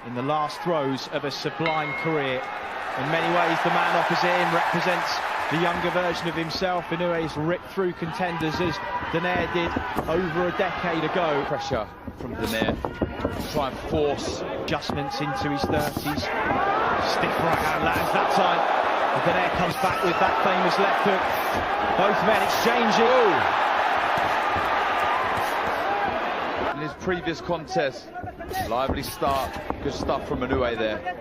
in the last throes of a sublime career. In many ways, the man opposite him represents the younger version of himself. Inoue's ripped through contenders as Donaire did over a decade ago. Pressure from Donaire, try and force adjustments into his 30s. Stiff right hand lands that time. And Donaire comes back with that famous left hook. Both men exchanging. In his previous contest, lively start, good stuff from Inoue there.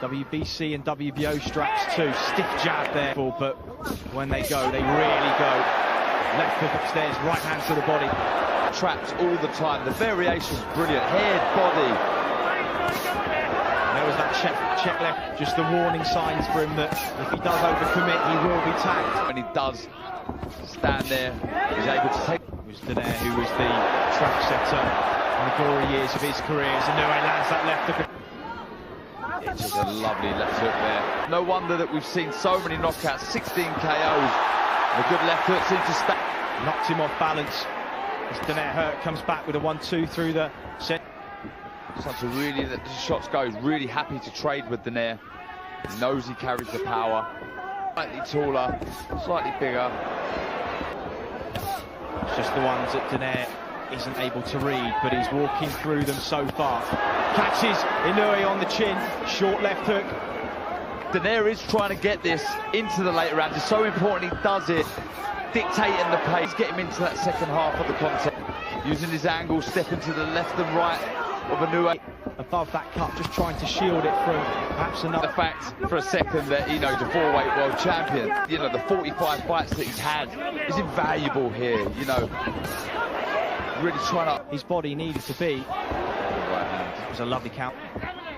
WBC and WBO straps too. Stiff jab there, but when they go, they really go. Left hook upstairs, right hand to the body. Traps all the time. The variation's brilliant. Head, body. And there was that check left, just the warning signs for him that if he does overcommit, he will be tagged. When he does stand there, he's able to take. It was Donaire who was the track setter in the glory years of his career. As Inoue lands that left hook. It's just a lovely left hook there. No wonder that we've seen so many knockouts, 16 KOs. A good left hook seems to stay. Knocked him off balance. As Donaire hurt, comes back with a 1-2 through the set. Such a really, the shots go. He's really happy to trade with Donaire. He knows he carries the power. Slightly taller, slightly bigger. It's just the ones that Donaire isn't able to read, but he's walking through them so far. Catches Inoue on the chin, short left hook. Donaire is trying to get this into the later rounds. It's so important he does it, dictating the pace, get him into that second half of the contest. Using his angle, stepping to the left and right of Inoue. Above that cut, just trying to shield it from perhaps another. The fact for a second that Inoue's a 4-weight world champion, you know, the 45 fights that he's had is invaluable here, you know. Really trying to. His body needed to be. It was a lovely count.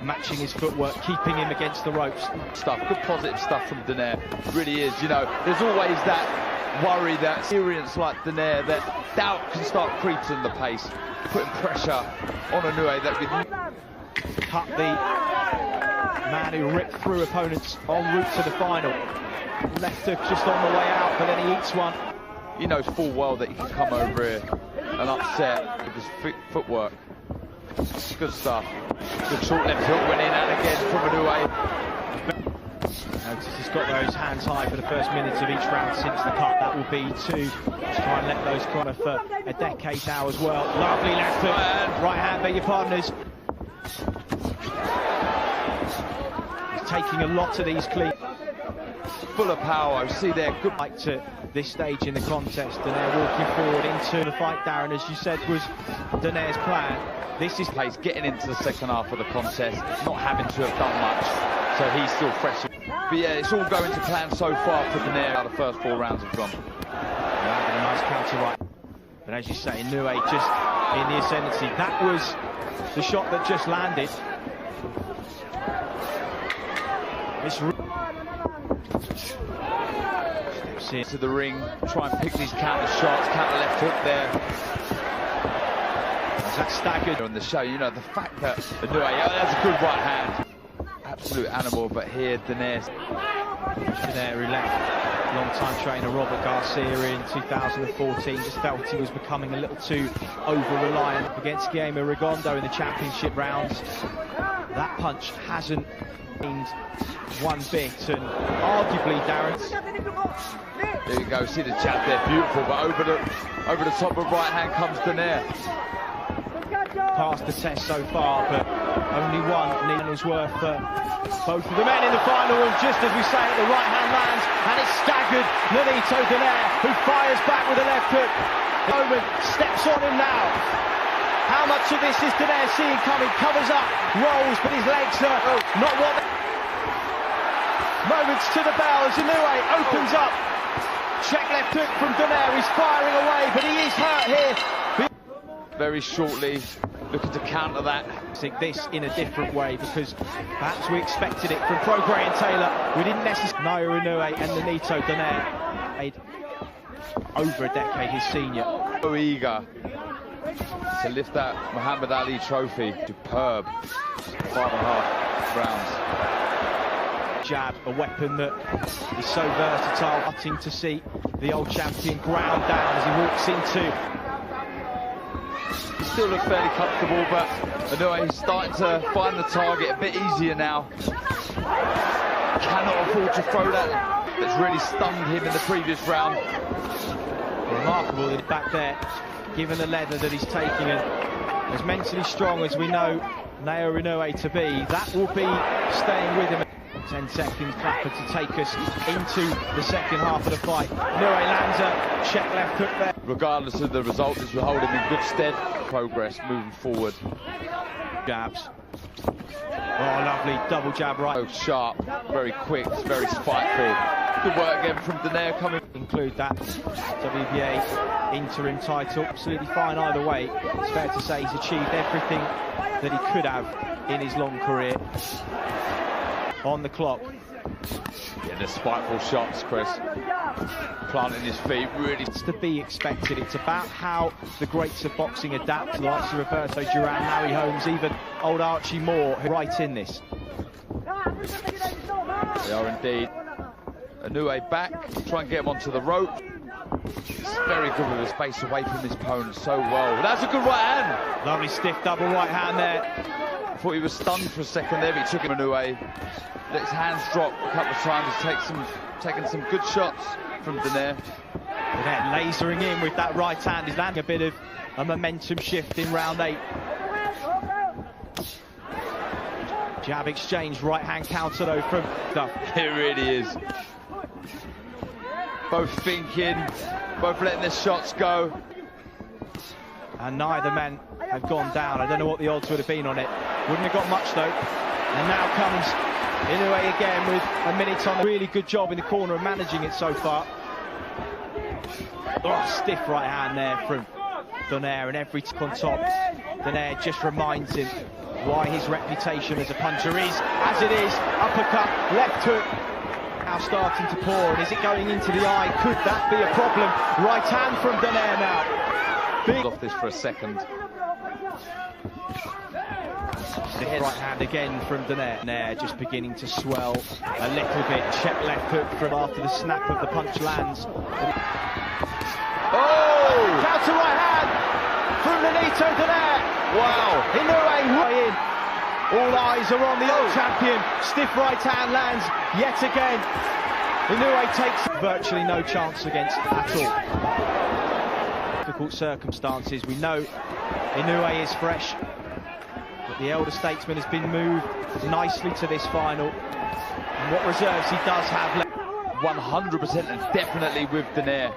Matching his footwork, keeping him against the ropes. Good positive stuff from Donaire. Really is, you know, there's always that worry, that experience like Donaire, that doubt can start creeping the pace, putting pressure on Inoue that could cut the man who ripped through opponents en route to the final. Left hook just on the way out, but then he eats one. He knows full well that he can come over here and upset with his footwork. Good stuff. Good short left hook went in and again from Inoue. Notice he's got those hands high for the first minutes of each round since the cut. That will be to try and let those corner for a decade now as well. Lovely left hook. Right hand, beg your pardoners. He's taking a lot of these clean. Full of power. See there. Good. Like to this stage in the contest, Donaire walking forward into the fight, Darren, as you said, was Donaire's plan. This is place getting into the second half of the contest, not having to have done much, so he's still fresh. But yeah, it's all going to plan so far for Donaire. How the first 4 rounds have gone. Landed a nice counter right, but as you say, Inoue just in the ascendancy. That was the shot that just landed. To the ring, try and pick these counter shots, counter left hook there. That's staggered on the show, you know, the fact that Inoue, that's a good right hand. Absolute animal, but here Donaire who left long-time trainer Robert Garcia in 2014, just felt he was becoming a little too over-reliant against Guillermo Rigondeaux in the championship rounds. That punch hasn't gained one bit, and arguably, Darren. There you go, see the jab there, beautiful, but over the top of right hand comes Donaire. Passed the test so far, but only one needle's worth for both of the men in the final. And just as we say it, the right hand lands, and it's staggered Nonito Donaire, who fires back with a left hook. Owen steps on him now. How much of this is Donaire seeing coming? Covers up, rolls, but his legs are not what they... Moments to the bell as Inoue opens up. Check left hook from Donaire, he's firing away, but he is hurt here. Very shortly, looking to counter that. I think this in a different way, because perhaps we expected it from Pro Graham Taylor. We didn't necessarily. Naoya Inoue and Nonito Donaire, over a decade his senior. So eager to lift that Muhammad Ali trophy. Superb. 5.5 rounds. Jab, a weapon that is so versatile. Wanting to see the old champion ground down as he walks into still looks fairly comfortable, but Inoue is starting to find the target a bit easier now. Cannot afford to throw that. That's really stunned him in the previous round. Remarkable that back there, given the leather that he's taking, and as mentally strong as we know Naoya Inoue to be, that will be staying with him. 10 seconds clapper to take us into the second half of the fight. Inoue lands a check left hook there. Regardless of the result, this will hold him in good stead. Progress moving forward. Jabs. Oh, lovely double jab right. So sharp, very quick, very spiteful. Good work again from Donaire coming. Include that WBA interim title. Absolutely fine either way. It's fair to say he's achieved everything that he could have in his long career. On the clock. Yeah, the spiteful shots, Chris. Planting his feet, really. It's to be expected. It's about how the greats of boxing adapt to the likes of Roberto Duran, Harry Holmes, even old Archie Moore, who are right in this. They are indeed. Inoue back, try and get him onto the rope. He's very good with his face away from his opponent so well. That's a good right hand. Lovely stiff double right hand there. I thought he was stunned for a second there, but he took him Inoue. Let his hands drop a couple of times. He's taken some good shots from Donaire. Donaire lasering in with that right hand. He's landing a bit of a momentum shift in round 8. Jab exchange, right hand counter though from Duff. It really is. Both thinking, both letting their shots go. And neither men have gone down. I don't know what the odds would have been on it. Wouldn't have got much though. And now comes Inoue again with a minute on. Really good job in the corner of managing it so far. Oh, stiff right hand there from Donaire, and every tick on top. Donaire just reminds him why his reputation as a puncher is as it is. Uppercut, left hook. Now starting to pour, and is it going into the eye? Could that be a problem? Right hand from Donaire now. Big Off this for a second. Right hand again from Donaire. Donaire just beginning to swell a little bit. Check left hook from after the snap of the punch lands. Oh! Counter right hand from Nonito Donaire. Wow! Inoue in. All eyes are on the old champion. Stiff right hand lands yet again. Inoue takes virtually no chance against at all. Difficult circumstances. We know Inoue is fresh, but the elder statesman has been moved nicely to this final. And what reserves he does have left. 100% and definitely with Donaire.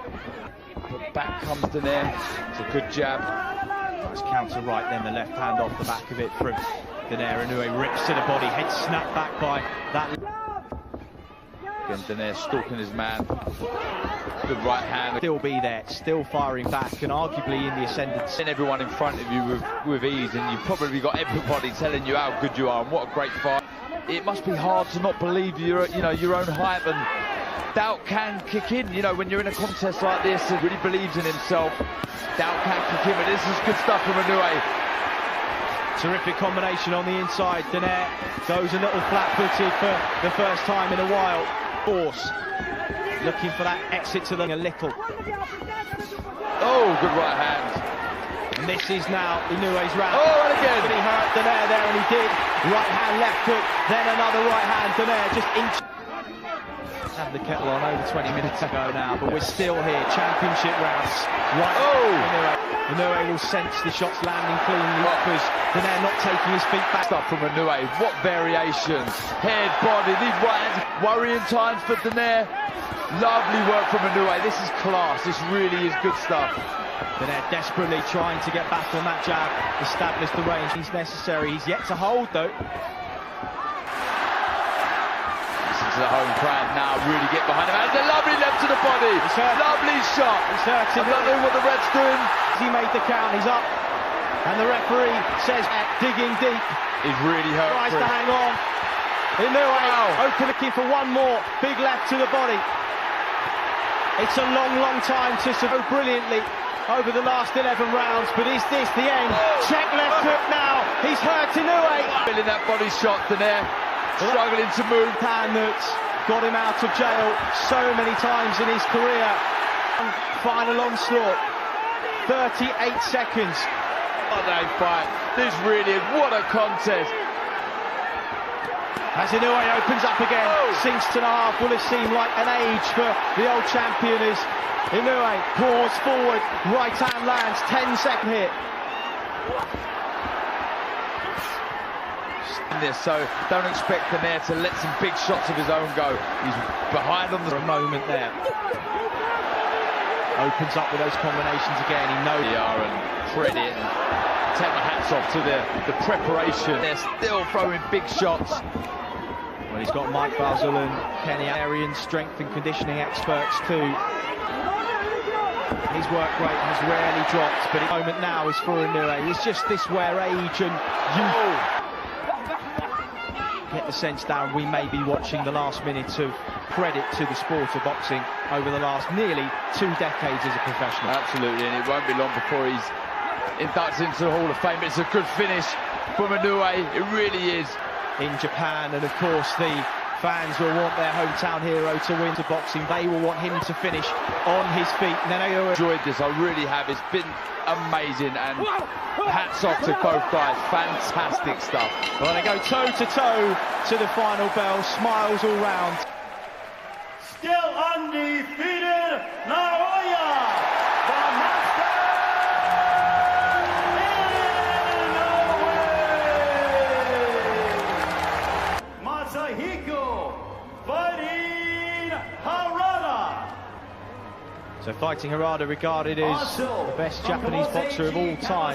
But back comes Donaire. It's a good jab. Nice counter right, then the left hand off the back of it from Donaire. Inoue rips to the body, head snapped back by that. Again, Donaire stalking his man. Good right hand. Still be there, still firing back, and arguably in the ascendant. Seeing everyone in front of you with ease, and you've probably got everybody telling you how good you are and what a great fight. It must be hard to not believe your own hype, and doubt can kick in. You know, when you're in a contest like this and really believes in himself, doubt can kick in. But this is good stuff from Inoue. Terrific combination on the inside. Donaire goes a little flat-footed for the first time in a while. Force looking for that exit to the a little. Oh, good right hand. And this is now Inoue's round. Oh, and again. But he hurt Donaire there, and he did. Right hand, left hook, then another right hand. Donaire just inch. Had the kettle on over 20 minutes ago now, but we're still here. Championship rounds. Right. Oh! Inoue will sense the shots landing cleanly because Donaire not taking his feet back. Stuff from Inoue. What variations. Head, body, these right hands. Worrying times for Donaire. Lovely work from Inoue. This is class. This really is good stuff. Donaire desperately trying to get back on that jab, establish the range. He's necessary. He's yet to hold though. To the home crowd now, really get behind him. And a lovely left to the body. Lovely shot. I don't know what the red's doing. He made the count. He's up. And the referee says, digging deep. He's really hurt. Tries to hang on. Inoue open, looking for one more. Big left to the body. It's a long, long time to so brilliantly over the last 11 rounds. But is this the end? Check left hook now. He's hurt Inoue. Feeling that body shot, Donaire. Struggling to move. Hand that's got him out of jail so many times in his career. Final onslaught. 38 seconds. What a fight. This really is, what a contest. As Inoue opens up again, sinks to the half, will have seemed like an age for the old champion as Inoue pours forward, right hand lands, 10-second hit. So don't expect Donaire to let some big shots of his own go. He's behind on the moment there. Opens up with those combinations again. He knows and credit. Take my hats off to the preparation. They're still throwing big shots. Well, he's got Mike Basil and Kenny Arian, strength and conditioning experts too. His work rate has rarely dropped, but the moment now is for Inoue. It's just this where age and youth get the sense down. We may be watching the last minute of credit to the sport of boxing over the last nearly 2 decades as a professional. Absolutely, and it won't be long before he's inducted into the Hall of Fame. It's a good finish from Inoue, it really is. In Japan, and of course the fans will want their hometown hero to win to boxing. They will want him to finish on his feet. Naoya enjoyed this, I really have. It's been amazing, and hats off to both guys. Fantastic stuff. Well, they go toe to toe to the final bell. Smiles all round. Still undefeated, Naoya, the master Inoue. Masahiko fighting Harada. So fighting Harada, regarded as the best Japanese boxer of all time.